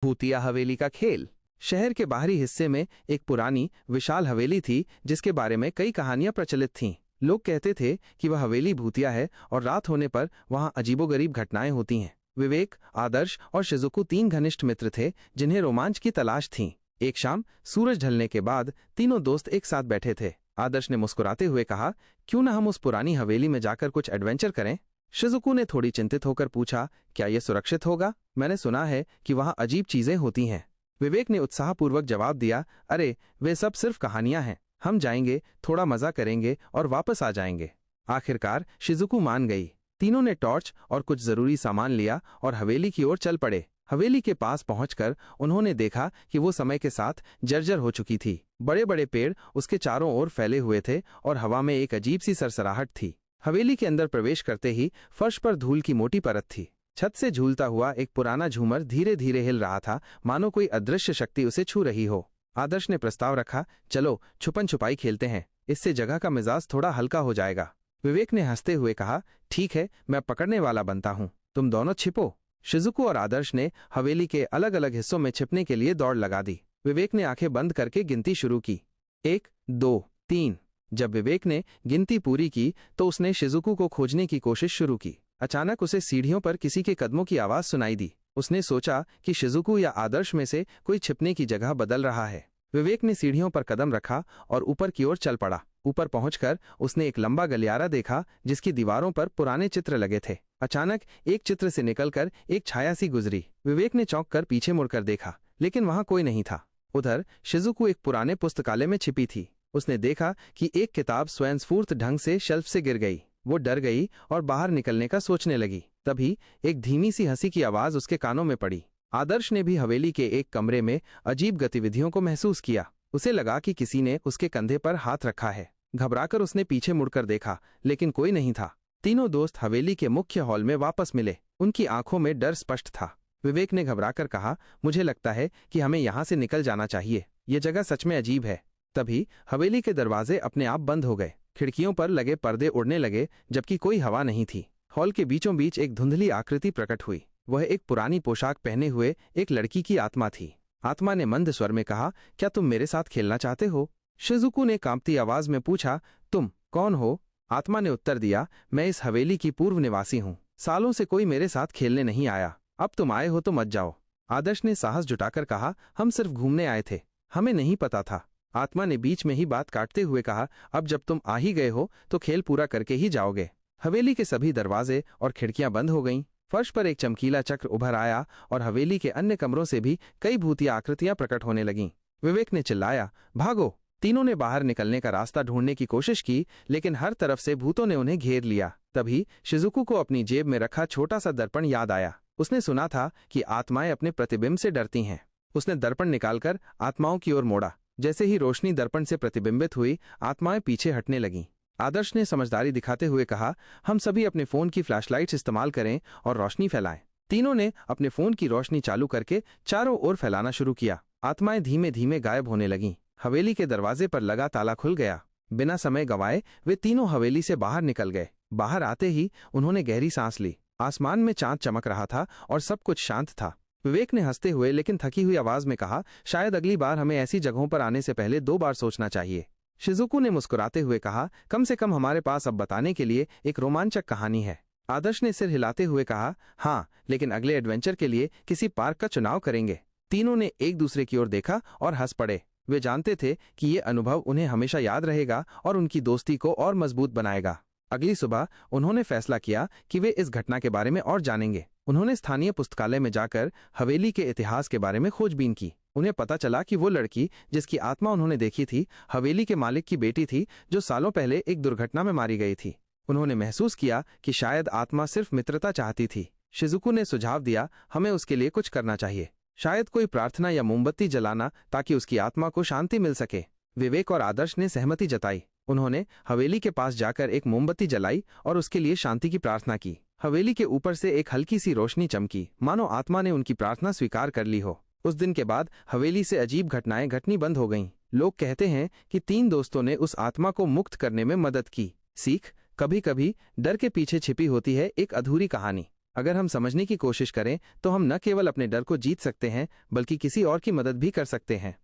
भूतिया हवेली का खेल। शहर के बाहरी हिस्से में एक पुरानी विशाल हवेली थी जिसके बारे में कई कहानियां प्रचलित थीं। लोग कहते थे कि वह हवेली भूतिया है और रात होने पर वहां अजीबोगरीब घटनाएं होती हैं। विवेक, आदर्श और शिजुको 3 घनिष्ठ मित्र थे जिन्हें रोमांच की तलाश थी। एक शाम सूरज ढलने के बाद तीनों दोस्त एक साथ बैठे थे। आदर्श ने मुस्कुराते हुए कहा, क्यों ना हम उस पुरानी हवेली में जाकर कुछ एडवेंचर करें। शिजुको ने थोड़ी चिंतित होकर पूछा, क्या यह सुरक्षित होगा? मैंने सुना है कि वहां अजीब चीजें होती हैं। विवेक ने उत्साहपूर्वक जवाब दिया, अरे वे सब सिर्फ कहानियां हैं। हम जाएंगे, थोड़ा मजा करेंगे और वापस आ जाएंगे। आखिरकार शिजुको मान गई। तीनों ने टॉर्च और कुछ जरूरी सामान लिया और हवेली की ओर चल पड़े। हवेली के पास पहुंचकर उन्होंने देखा कि वो समय के साथ जर्जर हो चुकी थी। बड़े बड़े पेड़ उसके चारों ओर फैले हुए थे और हवा में एक अजीब सी सरसराहट थी। हवेली के अंदर प्रवेश करते ही फर्श पर धूल की मोटी परत थी। छत से झूलता हुआ एक पुराना झूमर धीरे धीरे हिल रहा था, मानो कोई अदृश्य शक्ति उसे छू रही हो। आदर्श ने प्रस्ताव रखा, चलो छुपन छुपाई खेलते हैं, इससे जगह का मिजाज थोड़ा हल्का हो जाएगा। विवेक ने हंसते हुए कहा, ठीक है, मैं पकड़ने वाला बनता हूं, तुम दोनों छिपो। शिजुको और आदर्श ने हवेली के अलग अलग हिस्सों में छिपने के लिए दौड़ लगा दी। विवेक ने आंखें बंद करके गिनती शुरू की, 1, 2, 3। जब विवेक ने गिनती पूरी की तो उसने शिजुको को खोजने की कोशिश शुरू की। अचानक उसे सीढ़ियों पर किसी के कदमों की आवाज सुनाई दी। उसने सोचा कि शिजुको या आदर्श में से कोई छिपने की जगह बदल रहा है। विवेक ने सीढ़ियों पर कदम रखा और ऊपर की ओर चल पड़ा। ऊपर पहुंचकर उसने एक लंबा गलियारा देखा जिसकी दीवारों पर पुराने चित्र लगे थे। अचानक एक चित्र से निकलकर एक छाया सी गुजरी। विवेक ने चौंक कर पीछे मुड़कर देखा, लेकिन वहां कोई नहीं था। उधर शिजुको एक पुराने पुस्तकालय में छिपी थी। उसने देखा कि एक किताब स्वयंस्फूर्त ढंग से शेल्फ से गिर गई। वो डर गई और बाहर निकलने का सोचने लगी। तभी एक धीमी सी हंसी की आवाज उसके कानों में पड़ी। आदर्श ने भी हवेली के एक कमरे में अजीब गतिविधियों को महसूस किया। उसे लगा कि किसी ने उसके कंधे पर हाथ रखा है। घबराकर उसने पीछे मुड़कर देखा, लेकिन कोई नहीं था। तीनों दोस्त हवेली के मुख्य हॉल में वापस मिले। उनकी आंखों में डर स्पष्ट था। विवेक ने घबराकर कहा, मुझे लगता है कि हमें यहाँ से निकल जाना चाहिए, ये जगह सच में अजीब है। तभी हवेली के दरवाजे अपने आप बंद हो गए। खिड़कियों पर लगे पर्दे उड़ने लगे, जबकि कोई हवा नहीं थी। हॉल के बीचों बीच एक धुंधली आकृति प्रकट हुई। वह एक पुरानी पोशाक पहने हुए एक लड़की की आत्मा थी। आत्मा ने मंद स्वर में कहा, क्या तुम मेरे साथ खेलना चाहते हो? शिजुको ने कांपती आवाज में पूछा, तुम कौन हो? आत्मा ने उत्तर दिया, मैं इस हवेली की पूर्व निवासी हूँ। सालों से कोई मेरे साथ खेलने नहीं आया, अब तुम आए हो तो मत जाओ। आदर्श ने साहस जुटाकर कहा, हम सिर्फ घूमने आए थे, हमें नहीं पता था। आत्मा ने बीच में ही बात काटते हुए कहा, अब जब तुम आ ही गए हो तो खेल पूरा करके ही जाओगे। हवेली के सभी दरवाजे और खिड़कियां बंद हो गईं। फर्श पर एक चमकीला चक्र उभर आया और हवेली के अन्य कमरों से भी कई भूतिया आकृतियां प्रकट होने लगीं। विवेक ने चिल्लाया, भागो! तीनों ने बाहर निकलने का रास्ता ढूंढने की कोशिश की, लेकिन हर तरफ से भूतों ने उन्हें घेर लिया। तभी शिजुको को अपनी जेब में रखा छोटा सा दर्पण याद आया। उसने सुना था कि आत्माएं अपने प्रतिबिंब से डरती हैं। उसने दर्पण निकालकर आत्माओं की ओर मोड़ा। जैसे ही रोशनी दर्पण से प्रतिबिंबित हुई, आत्माएं पीछे हटने लगीं। आदर्श ने समझदारी दिखाते हुए कहा, हम सभी अपने फोन की फ्लैशलाइट्स इस्तेमाल करें और रोशनी फैलाएं। तीनों ने अपने फोन की रोशनी चालू करके चारों ओर फैलाना शुरू किया। आत्माएं धीमे धीमे गायब होने लगीं। हवेली के दरवाजे पर लगा ताला खुल गया। बिना समय गंवाए वे तीनों हवेली से बाहर निकल गए। बाहर आते ही उन्होंने गहरी सांस ली। आसमान में चांद चमक रहा था और सब कुछ शांत था। विवेक ने हंसते हुए लेकिन थकी हुई आवाज में कहा, शायद अगली बार हमें ऐसी जगहों पर आने से पहले 2 बार सोचना चाहिए। शिजुको ने मुस्कुराते हुए कहा, कम से कम हमारे पास अब बताने के लिए एक रोमांचक कहानी है। आदर्श ने सिर हिलाते हुए कहा, हाँ, लेकिन अगले एडवेंचर के लिए किसी पार्क का चुनाव करेंगे। तीनों ने एक दूसरे की ओर देखा और हंस पड़े। वे जानते थे कि ये अनुभव उन्हें हमेशा याद रहेगा और उनकी दोस्ती को और मजबूत बनाएगा। अगली सुबह उन्होंने फैसला किया कि वे इस घटना के बारे में और जानेंगे। उन्होंने स्थानीय पुस्तकालय में जाकर हवेली के इतिहास के बारे में खोजबीन की। उन्हें पता चला कि वो लड़की जिसकी आत्मा उन्होंने देखी थी, हवेली के मालिक की बेटी थी, जो सालों पहले एक दुर्घटना में मारी गई थी। उन्होंने महसूस किया कि शायद आत्मा सिर्फ मित्रता चाहती थी। शिजुको ने सुझाव दिया, हमें उसके लिए कुछ करना चाहिए, शायद कोई प्रार्थना या मोमबत्ती जलाना, ताकि उसकी आत्मा को शांति मिल सके। विवेक और आदर्श ने सहमति जताई। उन्होंने हवेली के पास जाकर एक मोमबत्ती जलाई और उसके लिए शांति की प्रार्थना की। हवेली के ऊपर से एक हल्की सी रोशनी चमकी, मानो आत्मा ने उनकी प्रार्थना स्वीकार कर ली हो। उस दिन के बाद हवेली से अजीब घटनाएं घटनी बंद हो गईं। लोग कहते हैं कि 3 दोस्तों ने उस आत्मा को मुक्त करने में मदद की। सीख, कभी कभी डर के पीछे छिपी होती है एक अधूरी कहानी। अगर हम समझने की कोशिश करें तो हम न केवल अपने डर को जीत सकते हैं बल्कि किसी और की मदद भी कर सकते हैं।